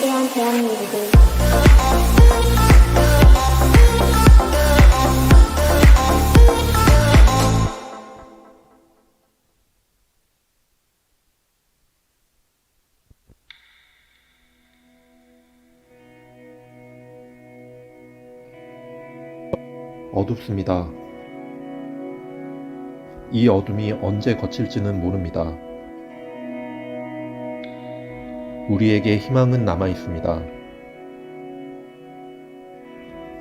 위대한 대한민국을 어둡습니다. 이 어둠이 언제 거칠지는 모릅니다. 우리에게 희망은 남아 있습니다.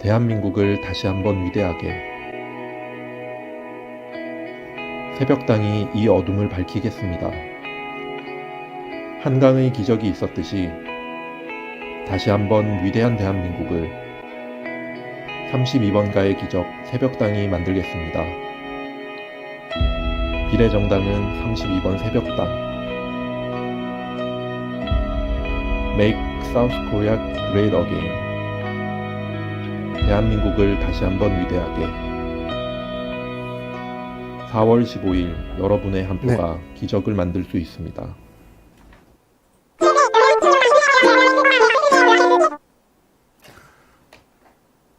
대한민국을 다시 한번 위대하게. 새벽당이 이 어둠을 밝히겠습니다. 한강의 기적이 있었듯이 다시 한번 위대한 대한민국을 32번가의 기적 새벽당이 만들겠습니다. 비례정당은 32번 새벽당. Make South Korea Great Again. 대한민국을 다시 한번 위대하게. 4월 15일 여러분의 한 표가 기적을 만들 수 있습니다.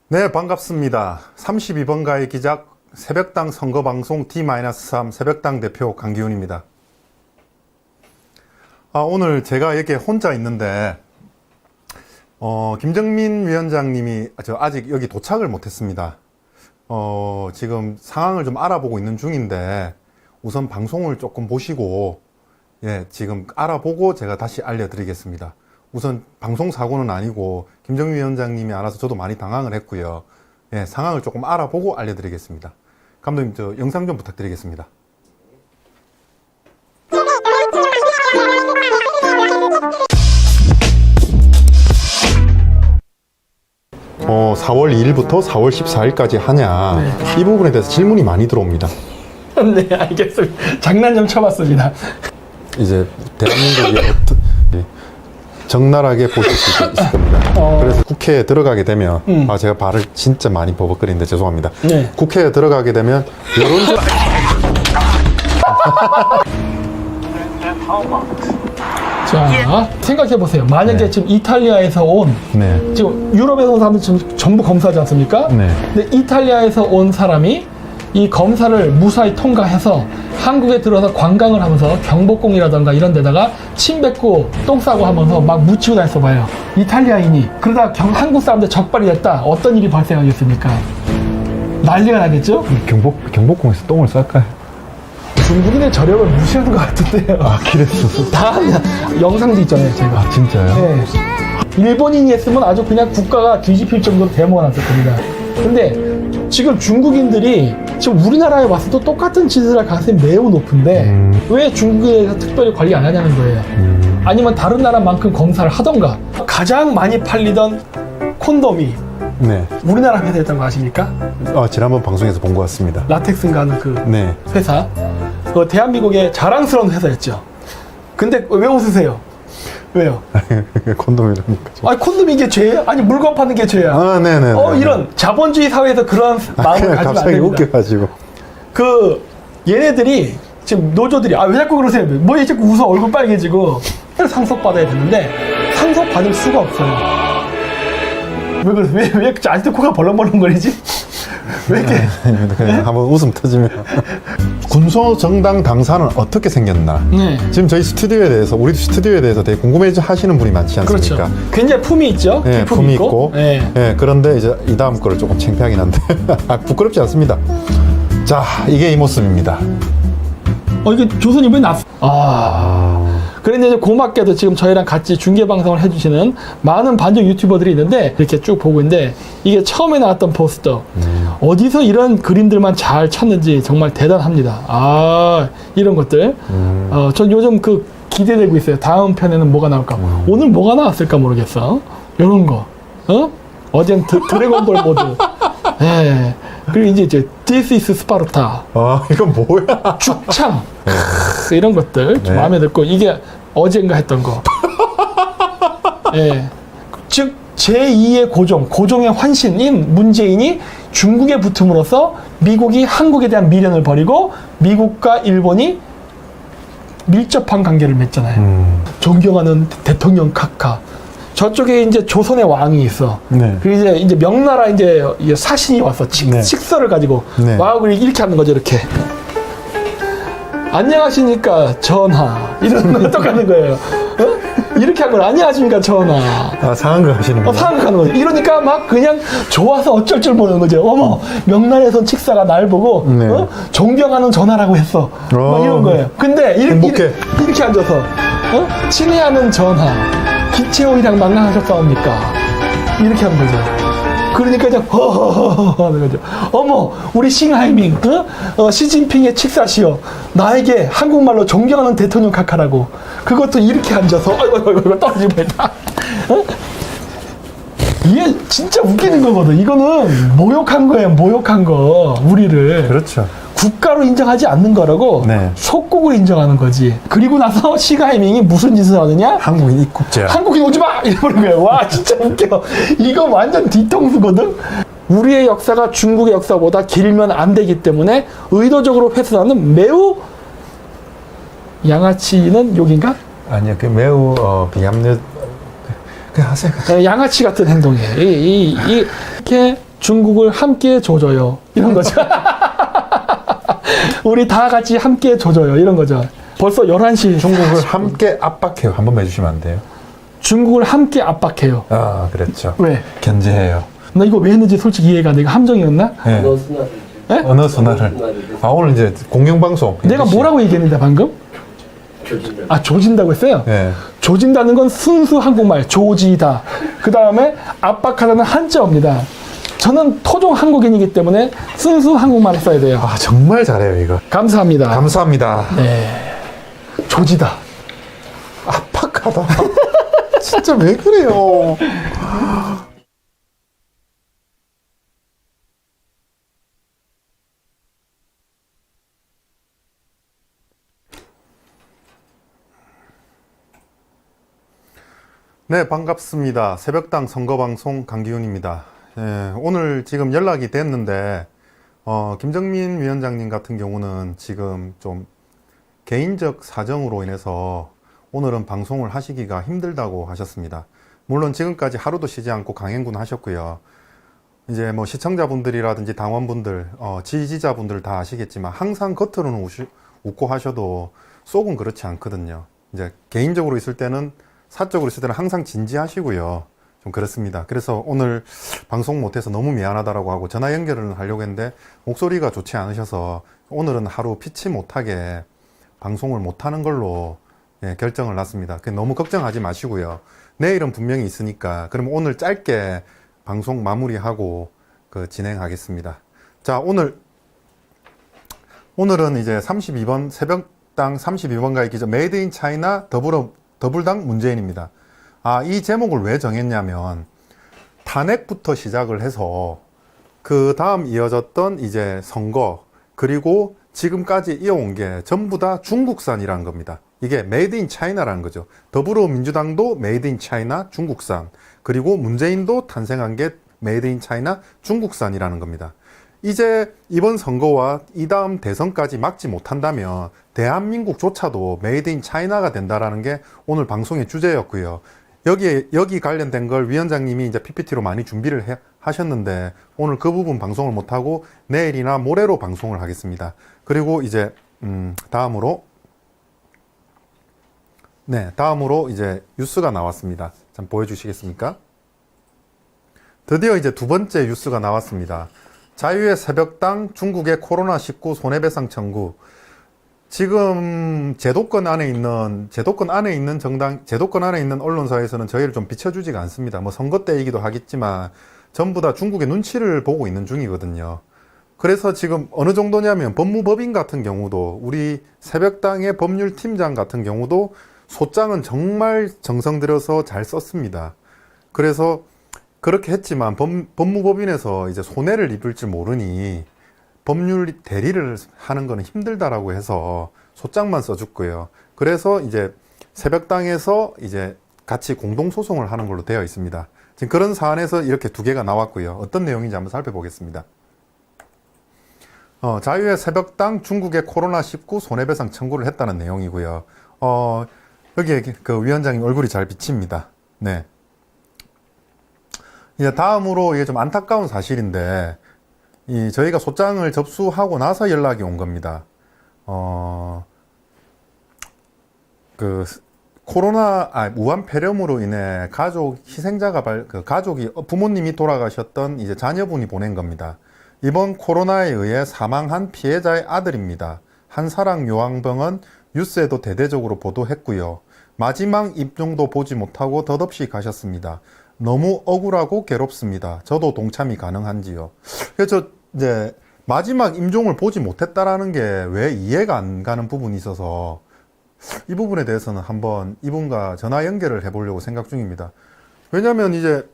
네, 반갑습니다. 32번가의 기적 새벽당 선거방송 D-3 새벽당 대표 강기훈입니다. 오늘 제가 이렇게 혼자 있는데 김정민 위원장님이 아직 여기 도착을 못했습니다. 지금 상황을 좀 알아보고 있는 중인데 우선 방송을 조금 보시고 지금 알아보고 제가 다시 알려드리겠습니다. 우선 방송 사고는 아니고 김정민 위원장님이 알아서 저도 많이 당황을 했고요. 상황을 조금 알아보고 알려드리겠습니다. 감독님, 저 영상 좀 부탁드리겠습니다. 4월 2일부터 4월 14일까지 하냐, 이 부분에 대해서 질문이 많이 들어옵니다. 네, 알겠습니다. 장난 좀 쳐봤습니다. 이제 대한민국이 적나라하게 보실 수 있을 겁니다. 그래서 국회에 들어가게 되면 제가 발을 진짜 많이 버벅거리는데 죄송합니다. 네. 국회에 들어가게 되면 여론조 자, 생각해보세요. 만약에 지금 이탈리아에서 온, 지금 유럽에서 온 사람들 지금 전부 검사하지 않습니까? 근데 이탈리아에서 온 사람이 이 검사를 무사히 통과해서 한국에 들어서 관광을 하면서 경복궁이라던가 이런 데다가 침 뱉고 똥 싸고 하면서 막 묻히고 다녔어 봐요. 이탈리아인이. 그러다 한국 사람들 적발이 됐다. 어떤 일이 발생하겠습니까? 난리가 나겠죠? 경복궁에서 똥을 쌀까요? 중국인의 저력을 무시하는 것 같은데요. 그랬어. 다 영상도 있잖아요, 제가. 진짜요? 네. 일본인이 했으면 아주 그냥 국가가 뒤집힐 정도로 대모가 났을 겁니다. 근데 지금 중국인들이 지금 우리나라에 와서도 똑같은 짓을 할 가능성이 매우 높은데 왜 중국에서 특별히 관리 안 하냐는 거예요. 아니면 다른 나라만큼 검사를 하던가. 가장 많이 팔리던 콘돔이 우리나라 회사였던 거 아십니까? 지난번 방송에서 본 것 같습니다. 라텍스인가 하는 그 회사. 대한민국의 자랑스러운 회사였죠. 근데 왜 웃으세요? 왜요? 콘돔이라니까. 아니, 콘돔이 이게 죄예요? 아니, 물건 파는 게 죄야. 이런 자본주의 사회에서 그런 마음을 가지면 안 갑자기 됩니다. 웃겨가지고. 얘네들이 지금 노조들이 왜 자꾸 그러세요? 뭐 왜 자꾸 웃어? 얼굴 빨개지고. 상속받아야 되는데 상속받을 수가 없어요. 왜 그러세요? 왜 아직도 코가 벌렁벌렁거리지? 왜 이렇게? 한번 웃음 터지면. 군소정당 당사는 어떻게 생겼나? 지금 저희 스튜디오에 대해서, 우리 스튜디오에 대해서 되게 궁금해 하시는 분이 많지 않습니까? 그렇죠. 굉장히 품이 있죠? 품이 있고. 그런데 이제 이 다음 거를 조금 창피하긴 한데. 부끄럽지 않습니다. 자, 이게 이 모습입니다. 이게 조선일보에 그런데 이제 고맙게도 지금 저희랑 같이 중계방송을 해주시는 많은 반전 유튜버들이 있는데 이렇게 쭉 보고 있는데 이게 처음에 나왔던 포스터 어디서 이런 그림들만 잘 찾는지 정말 대단합니다. 이런 것들 전 요즘 기대되고 있어요. 다음 편에는 뭐가 나올까. 오늘 뭐가 나왔을까 모르겠어. 이런 거 어젠 드래곤볼 모드. 그리고 이제 This is Sparta. 이건 뭐야? 축창. 이런 것들 좀 마음에 들고 이게 어젠가 했던 거. 즉 제2의 고종의 환신인 문재인이 중국에 붙음으로써 미국이 한국에 대한 미련을 버리고 미국과 일본이 밀접한 관계를 맺잖아요. 존경하는 대통령 카카. 저쪽에 이제 조선의 왕이 있어. 네. 그리고 이제 명나라 이제 사신이 왔어. 네. 식서를 가지고 네. 와갖고 이렇게 하는 거죠. 이렇게. 안녕하십니까 전하 이런 거 똑같은 거예요. 어? 이렇게 한 걸 안녕하십니까 전하. 아, 상한가 하시는 거예요? 생각하는 거죠. 이러니까 막 그냥 좋아서 어쩔 줄 모르는 거죠. 어머, 명나라에선 칙사가 날 보고 네. 존경하는 전하라고 했어. 막 이런 거예요. 근데 행복해. 이렇게 앉아서 친애하는 전하, 기체호이랑 만나셨사옵니까? 이렇게 하는 거죠. 그러니까 이제 허허허허 하는 거죠. 어머, 우리 싱하이밍, 시진핑의 칙사시여, 나에게 한국말로 존경하는 대통령 각하라고. 그것도 이렇게 앉아서 어이구 떨어지고 있다. 이게 진짜 웃기는 거거든. 이거는 모욕한 거예요, 모욕한 거. 우리를. 그렇죠. 국가로 인정하지 않는 거라고 네. 속국으로 인정하는 거지. 그리고 나서 싱하이밍이 무슨 짓을 하느냐? 한국인 입국자. 한국인 오지 마! 이러는 거예요. 와, 진짜 웃겨. 이거 완전 뒤통수거든? 우리의 역사가 중국의 역사보다 길면 안 되기 때문에 의도적으로 훼손하는 매우 양아치는 욕인가? 아니요, 그 매우 비합리적. 그 하세요. 양아치 같은 행동이에요. 이렇게 중국을 함께 조져요. 이런 거죠. 우리 다 같이 함께 조져요. 이런 거죠. 벌써 11시. 중국을 함께 압박해요. 한 번만 해주시면 안 돼요? 중국을 함께 압박해요. 아, 그렇죠. 왜? 견제해요. 나 이거 왜 했는지 솔직히 이해가 안 돼. 이거 함정이었나? 네. 네? 언어 순환을. 아, 오늘 이제 공영방송. 내가 뭐라고 얘기했는데 방금? 아, 조진다고 했어요? 네. 조진다는 건 순수 한국말, 조지다. 그 다음에 압박하다는 한자어입니다. 저는 토종 한국인이기 때문에 순수 한국말을 써야 돼요. 아, 정말 잘해요, 이거. 감사합니다. 감사합니다. 네. 조지다. 압박하다. 진짜 왜 그래요? 네, 반갑습니다. 새벽당 선거방송 강기훈입니다. 예, 오늘 지금 연락이 됐는데 김정민 위원장님 같은 경우는 지금 좀 개인적 사정으로 인해서 오늘은 방송을 하시기가 힘들다고 하셨습니다. 물론 지금까지 하루도 쉬지 않고 강행군 하셨고요. 이제 뭐 시청자분들이라든지 당원분들, 지지자분들 다 아시겠지만 항상 겉으로는 웃고 하셔도 속은 그렇지 않거든요. 이제 개인적으로 있을 때는, 사적으로 있을 때는 항상 진지하시고요. 좀 그렇습니다. 그래서 오늘 방송 못해서 너무 미안하다라고 하고 전화 연결을 하려고 했는데 목소리가 좋지 않으셔서 오늘은 하루 피치 못하게 방송을 못하는 걸로 결정을 났습니다. 너무 걱정하지 마시고요. 내일은 분명히 있으니까 그럼 오늘 짧게 방송 마무리하고 진행하겠습니다. 자, 오늘은 이제 32번 새벽당 32번가의 기자 메이드 인 차이나 더불당 문재인입니다. 이 제목을 왜 정했냐면 탄핵부터 시작을 해서 그 다음 이어졌던 이제 선거 그리고 지금까지 이어온 게 전부 다 중국산이라는 겁니다. 이게 메이드 인 차이나라는 거죠. 더불어민주당도 메이드 인 차이나 중국산, 그리고 문재인도 탄생한 게 메이드 인 차이나 중국산이라는 겁니다. 이제 이번 선거와 이 다음 대선까지 막지 못한다면 대한민국조차도 메이드 인 차이나가 된다라는 게 오늘 방송의 주제였고요. 여기 관련된 걸 위원장님이 이제 PPT로 많이 준비를 하셨는데 오늘 그 부분 방송을 못하고 내일이나 모레로 방송을 하겠습니다. 그리고 이제 다음으로 이제 뉴스가 나왔습니다. 잠 보여주시겠습니까? 드디어 이제 두 번째 뉴스가 나왔습니다. 자유의 새벽당 중국의 코로나19 손해배상 청구. 지금 제도권 안에 있는 정당, 제도권 안에 있는 언론사에서는 저희를 좀 비춰주지가 않습니다. 뭐 선거 때이기도 하겠지만 전부 다 중국의 눈치를 보고 있는 중이거든요. 그래서 지금 어느 정도냐면 법무법인 같은 경우도, 우리 새벽당의 법률팀장 같은 경우도 소장은 정말 정성 들여서 잘 썼습니다. 그래서 그렇게 했지만 법무법인에서 이제 손해를 입을 줄 모르니 법률 대리를 하는 거는 힘들다라고 해서 소장만 써줬고요. 그래서 이제 새벽당에서 이제 같이 공동소송을 하는 걸로 되어 있습니다. 지금 그런 사안에서 이렇게 두 개가 나왔고요. 어떤 내용인지 한번 살펴보겠습니다. 자유의 새벽당 중국의 코로나19 손해배상 청구를 했다는 내용이고요. 여기에 그 위원장님 얼굴이 잘 비칩니다. 네. 이제 다음으로 이게 좀 안타까운 사실인데, 저희가 소장을 접수하고 나서 연락이 온 겁니다. 우한 폐렴으로 인해 가족이, 부모님이 돌아가셨던 이제 자녀분이 보낸 겁니다. 이번 코로나에 의해 사망한 피해자의 아들입니다. 한사랑 요양병원 뉴스에도 대대적으로 보도했고요. 마지막 입종도 보지 못하고 덧없이 가셨습니다. 너무 억울하고 괴롭습니다. 저도 동참이 가능한지요. 그래서 이제 마지막 임종을 보지 못했다라는 게 왜 이해가 안 가는 부분이 있어서 이 부분에 대해서는 한번 이분과 전화 연결을 해보려고 생각 중입니다. 왜냐면 이제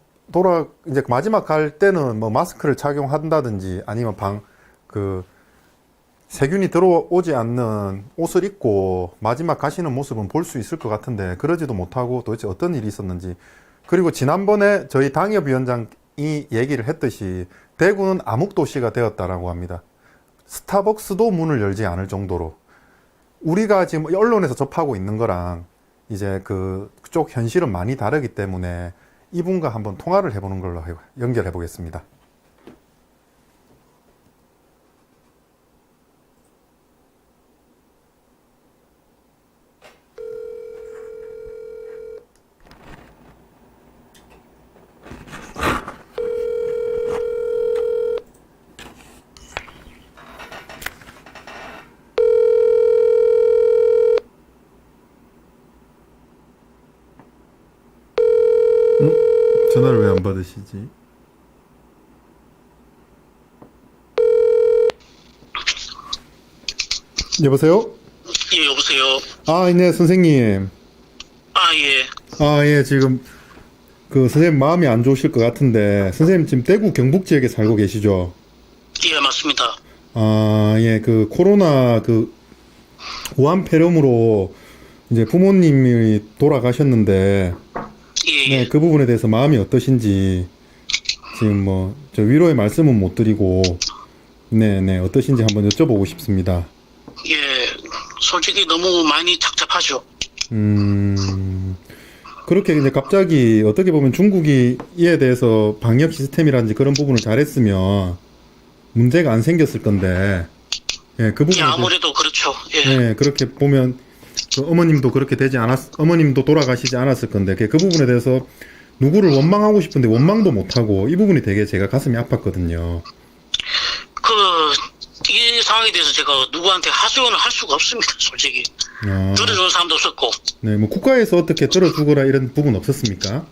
마지막 갈 때는 뭐 마스크를 착용한다든지 아니면 세균이 들어오지 않는 옷을 입고 마지막 가시는 모습은 볼 수 있을 것 같은데 그러지도 못하고 도대체 어떤 일이 있었는지. 그리고 지난번에 저희 당협위원장이 얘기를 했듯이 대구는 암흑도시가 되었다라고 합니다. 스타벅스도 문을 열지 않을 정도로. 우리가 지금 언론에서 접하고 있는 거랑 이제 그쪽 현실은 많이 다르기 때문에 이분과 한번 통화를 해보는 걸로 연결해 보겠습니다. 전화를 왜 안 받으시지? 여보세요? 예, 여보세요. 네, 선생님. 예. 지금 선생님 마음이 안 좋으실 것 같은데 선생님 지금 대구 경북 지역에 살고 계시죠? 예, 맞습니다. 예, 코로나 우한 폐렴으로 이제 부모님이 돌아가셨는데 예, 네, 그 부분에 대해서 마음이 어떠신지 지금 저 위로의 말씀은 못 드리고 네, 어떠신지 한번 여쭤보고 싶습니다. 예, 솔직히 너무 많이 착잡하죠. 그렇게 이제 갑자기 어떻게 보면 중국이 이에 대해서 방역 시스템이라든지 그런 부분을 잘했으면 문제가 안 생겼을 건데 예, 그 부분에 예, 아무래도 그렇죠. 예. 네, 그렇게 보면 어머님도 그렇게 어머님도 돌아가시지 않았을 건데 그 부분에 대해서 누구를 원망하고 싶은데 원망도 못하고 이 부분이 되게 제가 가슴이 아팠거든요. 이 상황에 대해서 제가 누구한테 하소연을 할 수가 없습니다, 솔직히. 들어주는 사람도 없었고. 네, 국가에서 어떻게 들어주거나 이런 부분 없었습니까?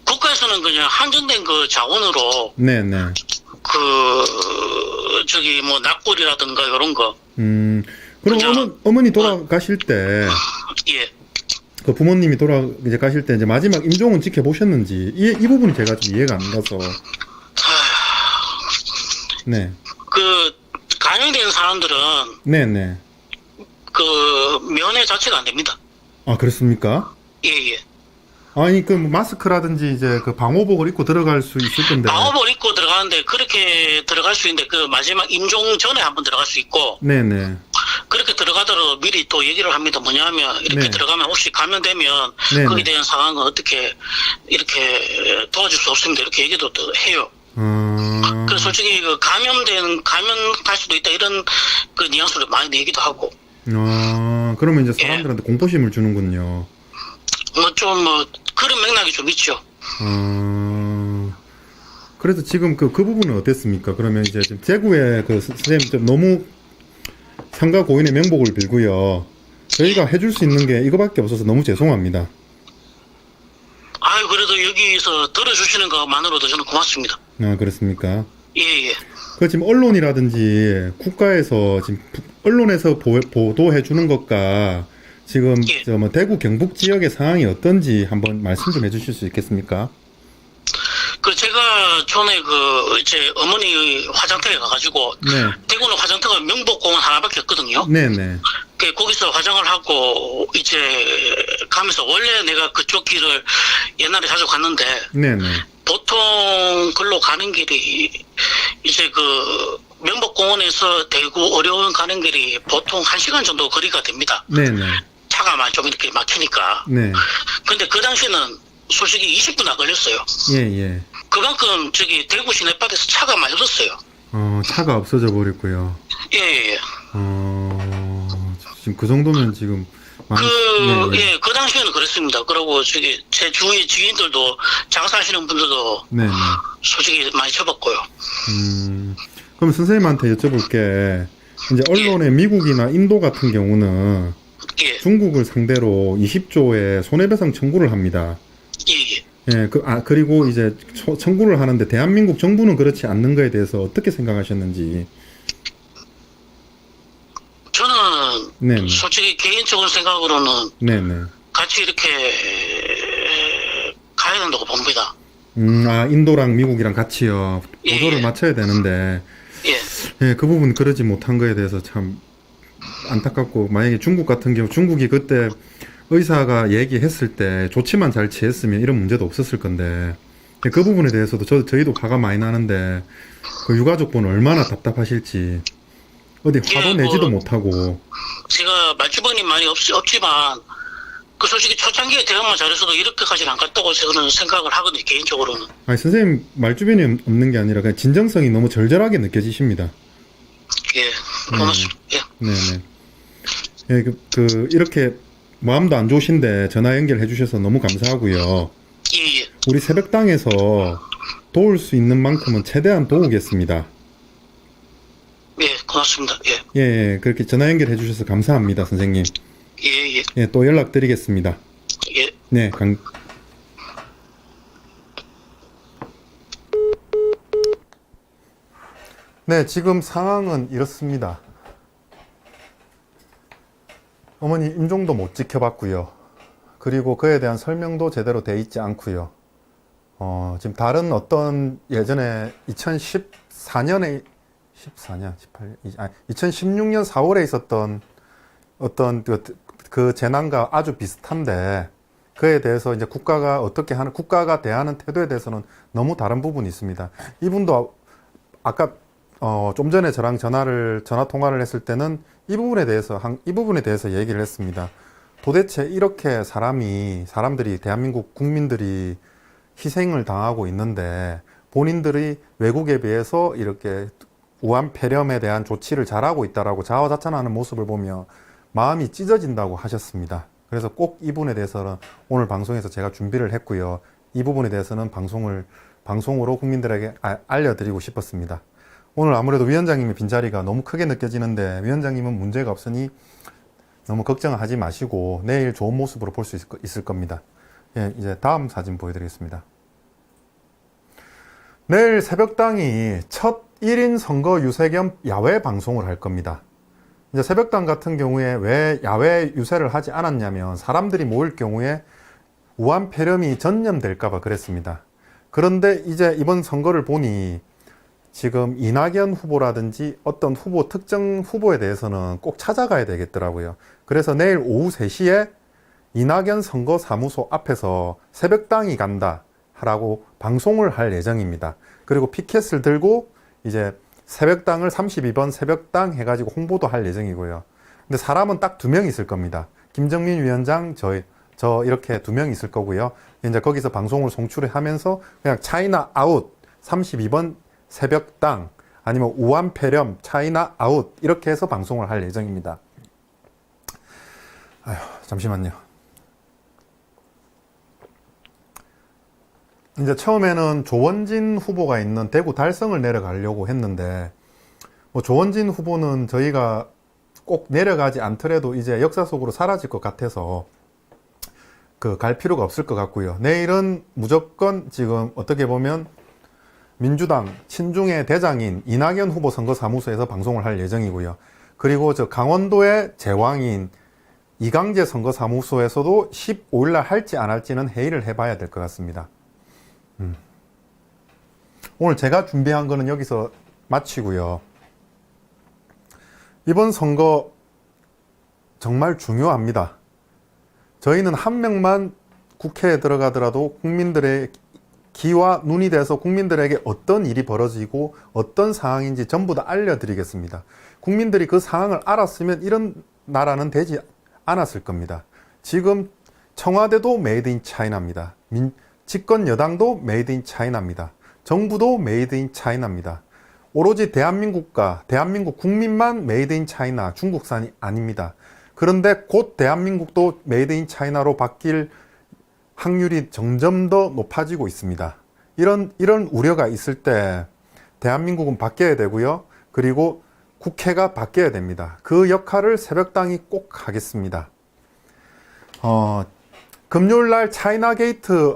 국가에서는 그냥 한정된 자원으로. 네네. 납골이라든가 이런 거. 그럼 어머니 돌아가실 때. 예. 부모님이 이제 가실 때 이제 마지막 임종은 지켜보셨는지 이 부분이 제가 좀 이해가 안 가서. 네. 감염된 사람들은 네네. 면회 자체가 안 됩니다. 아, 그렇습니까? 예. 아니 마스크라든지 이제 방호복을 입고 들어갈 수 있을 건데. 방호복을 입고 들어가는데 그렇게 들어갈 수 있는데 마지막 임종 전에 한번 들어갈 수 있고. 네네. 그렇게 들어가더라도 미리 또 얘기를 합니다. 뭐냐면 이렇게 네. 들어가면 혹시 감염되면 네네. 거기에 대한 상황은 어떻게 이렇게 도와줄 수 없습니다. 이렇게 얘기도 또 해요. 그래서 솔직히 감염갈 수도 있다 이런 뉘앙스를 많이 얘기도 하고. 그러면 이제 사람들한테 공포심을 주는군요. 그런 맥락이 좀 있죠. 그래서 지금 그 부분은 어땠습니까? 그러면 이제 지금 대구에 선생님 좀 너무 상가 고인의 명복을 빌고요. 저희가 해줄 수 있는 게 이거밖에 없어서 너무 죄송합니다. 그래도 여기서 들어주시는 것만으로도 저는 고맙습니다. 그렇습니까? 예. 지금 언론이라든지 국가에서 지금 언론에서 보도해 주는 것과 지금 예. 대구 경북 지역의 상황이 어떤지 한번 말씀 좀 해주실 수 있겠습니까? 제가 전에 이제 어머니 화장터에 가가지고. 네. 대구는 화장터가 명복공원 하나밖에 없거든요. 네네. 거기서 화장을 하고 이제 가면서 원래 내가 그쪽 길을 옛날에 자주 갔는데. 네네. 보통 글로 가는 길이 이제 명복공원에서 대구 어려운 가는 길이 보통 1시간 정도 거리가 됩니다. 네네. 차가 좀 이렇게 막히니까. 네. 근데 그 당시에는 솔직히 20분 안 걸렸어요. 예. 그만큼 저기 대구 시내밭에서 차가 많이 없었어요. 차가 없어져 버렸고요. 예, 예, 예. 지금 그 정도면 지금 그 당시에는 그랬습니다. 그리고 저기 제 주위 지인들도 장사하시는 분들도 네네. 솔직히 많이 접었고요. 그럼 선생님한테 여쭤볼게. 이제 언론에 미국이나 인도 같은 경우는 예, 중국을 상대로 20조의 손해배상 청구를 합니다. 예, 예. 예, 그리고 이제 청구를 하는데 대한민국 정부는 그렇지 않는 거에 대해서 어떻게 생각하셨는지. 저는 네네. 솔직히 개인적인 생각으로는 네네. 같이 이렇게 가야 된다고 봅니다. 인도랑 미국이랑 같이요. 보조를 예. 맞춰야 되는데, 예, 예, 그 부분 그러지 못한 거에 대해서 참 안타깝고, 만약에 중국 같은 경우, 중국이 그때 의사가 얘기했을 때 조치만 잘 취했으면 이런 문제도 없었을 건데, 그 부분에 대해서도 저희도 화가 많이 나는데, 그 유가족분은 얼마나 답답하실지, 어디 화도 예, 내지도 못하고, 제가 말주변이 많이 없지만 그 솔직히 초창기에 대응만 잘했어도 이렇게까지는 안 갔다고 저는 생각을 하거든요, 개인적으로는. 아니, 선생님 말주변이 없는 게 아니라 그냥 진정성이 너무 절절하게 느껴지십니다. 예, 고맙습니다. 예. 네네. 예, 이렇게 마음도 안 좋으신데 전화 연결해 주셔서 너무 감사하고요. 예, 예. 우리 새벽당에서 도울 수 있는 만큼은 최대한 도우겠습니다. 예, 고맙습니다. 예, 예, 예, 그렇게 전화 연결해 주셔서 감사합니다, 선생님. 예, 예, 예, 또 연락드리겠습니다. 예. 네, 네, 지금 상황은 이렇습니다. 어머니 임종도 못 지켜봤고요. 그리고 그에 대한 설명도 제대로 돼 있지 않고요. 지금 다른 어떤 예전에 2014년에 2016년 4월에 있었던 어떤 그 재난과 아주 비슷한데 그에 대해서 이제 국가가 대하는 태도에 대해서는 너무 다른 부분이 있습니다. 이분도 아까 좀 전에 저랑 전화 통화를 했을 때는 이 부분에 대해서 얘기를 했습니다. 도대체 이렇게 사람들이 대한민국 국민들이 희생을 당하고 있는데 본인들이 외국에 비해서 이렇게 우한 폐렴에 대한 조치를 잘하고 있다라고 자화자찬하는 모습을 보며 마음이 찢어진다고 하셨습니다. 그래서 꼭 이 부분에 대해서는 오늘 방송에서 제가 준비를 했고요. 이 부분에 대해서는 방송으로 국민들에게 알려드리고 싶었습니다. 오늘 아무래도 위원장님의 빈자리가 너무 크게 느껴지는데 위원장님은 문제가 없으니 너무 걱정하지 마시고 내일 좋은 모습으로 볼 수 있을 겁니다. 예, 이제 다음 사진 보여드리겠습니다. 내일 새벽당이 첫 1인 선거 유세 겸 야외 방송을 할 겁니다. 이제 새벽당 같은 경우에 왜 야외 유세를 하지 않았냐면 사람들이 모일 경우에 우한 폐렴이 전염될까봐 그랬습니다. 그런데 이제 이번 선거를 보니 지금 이낙연 후보라든지 어떤 특정 후보에 대해서는 꼭 찾아가야 되겠더라고요. 그래서 내일 오후 3시에 이낙연 선거사무소 앞에서 새벽당이 간다 라고 방송을 할 예정입니다. 그리고 피켓을 들고 이제 새벽당을 32번 새벽당 해가지고 홍보도 할 예정이고요. 근데 사람은 딱 2명 있을 겁니다. 김정민 위원장, 저 이렇게 2명 있을 거고요. 이제 거기서 방송을 송출하면서 그냥 차이나 아웃 32번 새벽당 아니면 우한 폐렴 차이나 아웃 이렇게 해서 방송을 할 예정입니다. 잠시만요. 이제 처음에는 조원진 후보가 있는 대구 달성을 내려가려고 했는데 조원진 후보는 저희가 꼭 내려가지 않더라도 이제 역사 속으로 사라질 것 같아서 갈 필요가 없을 것 같고요. 내일은 무조건 지금 어떻게 보면 민주당 친중의 대장인 이낙연 후보 선거사무소에서 방송을 할 예정이고요. 그리고 강원도의 제왕인 이강재 선거사무소에서도 15일날 할지 안 할지는 회의를 해봐야 될 것 같습니다. 오늘 제가 준비한 거는 여기서 마치고요. 이번 선거 정말 중요합니다. 저희는 한 명만 국회에 들어가더라도 국민들의 귀와 눈이 돼서 국민들에게 어떤 일이 벌어지고 어떤 상황인지 전부 다 알려드리겠습니다. 국민들이 그 상황을 알았으면 이런 나라는 되지 않았을 겁니다. 지금 청와대도 메이드 인 차이나입니다. 집권 여당도 메이드 인 차이나입니다. 정부도 메이드 인 차이나입니다. 오로지 대한민국과 대한민국 국민만 메이드 인 차이나, 중국산이 아닙니다. 그런데 곧 대한민국도 메이드 인 차이나로 바뀔 확률이 점점 더 높아지고 있습니다. 이런 우려가 있을 때 대한민국은 바뀌어야 되고요. 그리고 국회가 바뀌어야 됩니다. 그 역할을 새벽당이 꼭 하겠습니다. 금요일날 차이나 게이트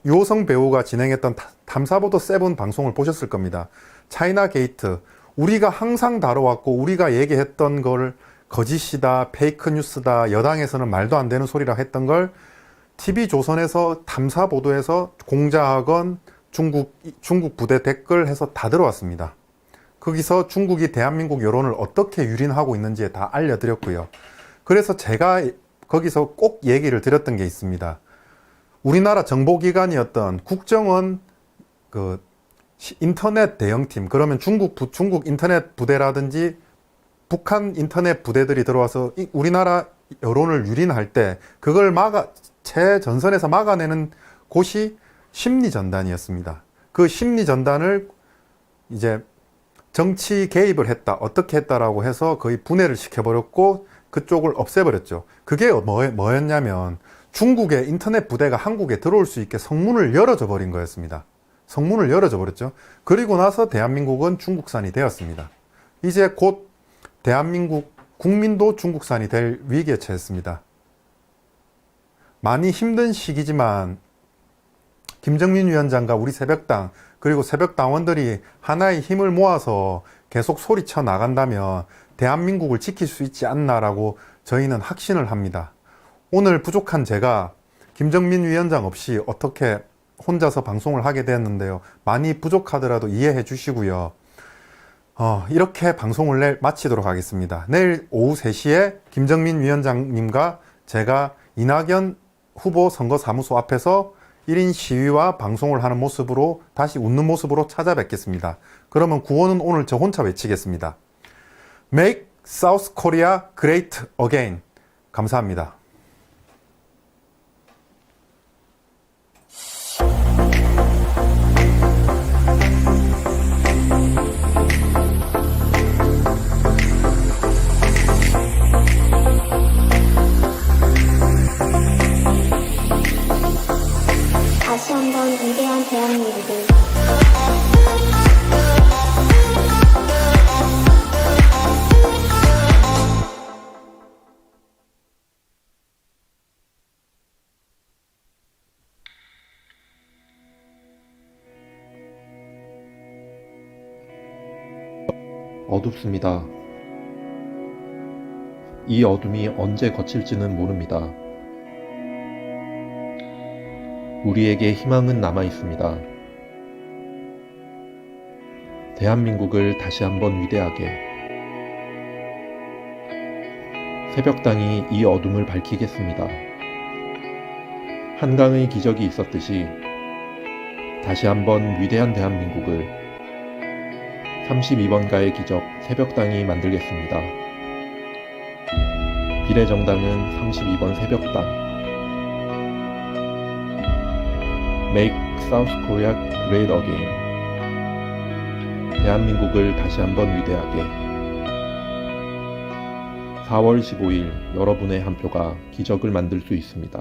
유호성 배우가 진행했던 탐사보도 7 방송을 보셨을 겁니다. 차이나 게이트, 우리가 항상 다뤄왔고 우리가 얘기했던 걸 거짓이다, 페이크 뉴스다, 여당에서는 말도 안 되는 소리라 했던 걸 TV조선에서 탐사보도해서 공자학원, 중국 부대 댓글 해서 다 들어왔습니다. 거기서 중국이 대한민국 여론을 어떻게 유린하고 있는지 다 알려드렸고요. 그래서 제가 거기서 꼭 얘기를 드렸던 게 있습니다. 우리나라 정보기관이었던 국정원 인터넷 대응팀, 그러면 중국 인터넷 부대라든지 북한 인터넷 부대들이 들어와서 우리나라 여론을 유린할 때 그걸 최전선에서 막아내는 곳이 심리전단이었습니다. 그 심리전단을 이제 정치 개입을 했다, 어떻게 했다라고 해서 거의 분해를 시켜버렸고 그쪽을 없애버렸죠. 그게 뭐였냐면 중국의 인터넷 부대가 한국에 들어올 수 있게 성문을 열어줘 버린 거였습니다. 성문을 열어줘 버렸죠. 그리고 나서 대한민국은 중국산이 되었습니다. 이제 곧 대한민국 국민도 중국산이 될 위기에 처했습니다. 많이 힘든 시기지만 김정민 위원장과 우리 새벽당 그리고 새벽당원들이 하나의 힘을 모아서 계속 소리쳐 나간다면 대한민국을 지킬 수 있지 않나라고 저희는 확신을 합니다. 오늘 부족한 제가 김정민 위원장 없이 어떻게 혼자서 방송을 하게 되었는데요. 많이 부족하더라도 이해해 주시고요. 이렇게 방송을 마치도록 하겠습니다. 내일 오후 3시에 김정민 위원장님과 제가 이낙연 후보 선거사무소 앞에서 1인 시위와 방송을 하는 모습으로 다시 웃는 모습으로 찾아뵙겠습니다. 그러면 구호는 오늘 저 혼자 외치겠습니다. Make South Korea Great Again. 감사합니다. 다시 한번 위대한 대한민국을 어둡습니다. 이 어둠이 언제 거칠지는 모릅니다. 우리에게 희망은 남아 있습니다. 대한민국을 다시 한번 위대하게. 새벽당이 이 어둠을 밝히겠습니다. 한강의 기적이 있었듯이 다시 한번 위대한 대한민국을 32번가의 기적 새벽당이 만들겠습니다. 비례정당은 32번 새벽당. Make South Korea Great Again. 대한민국을 다시 한번 위대하게. 4월 15일 여러분의 한 표가 기적을 만들 수 있습니다.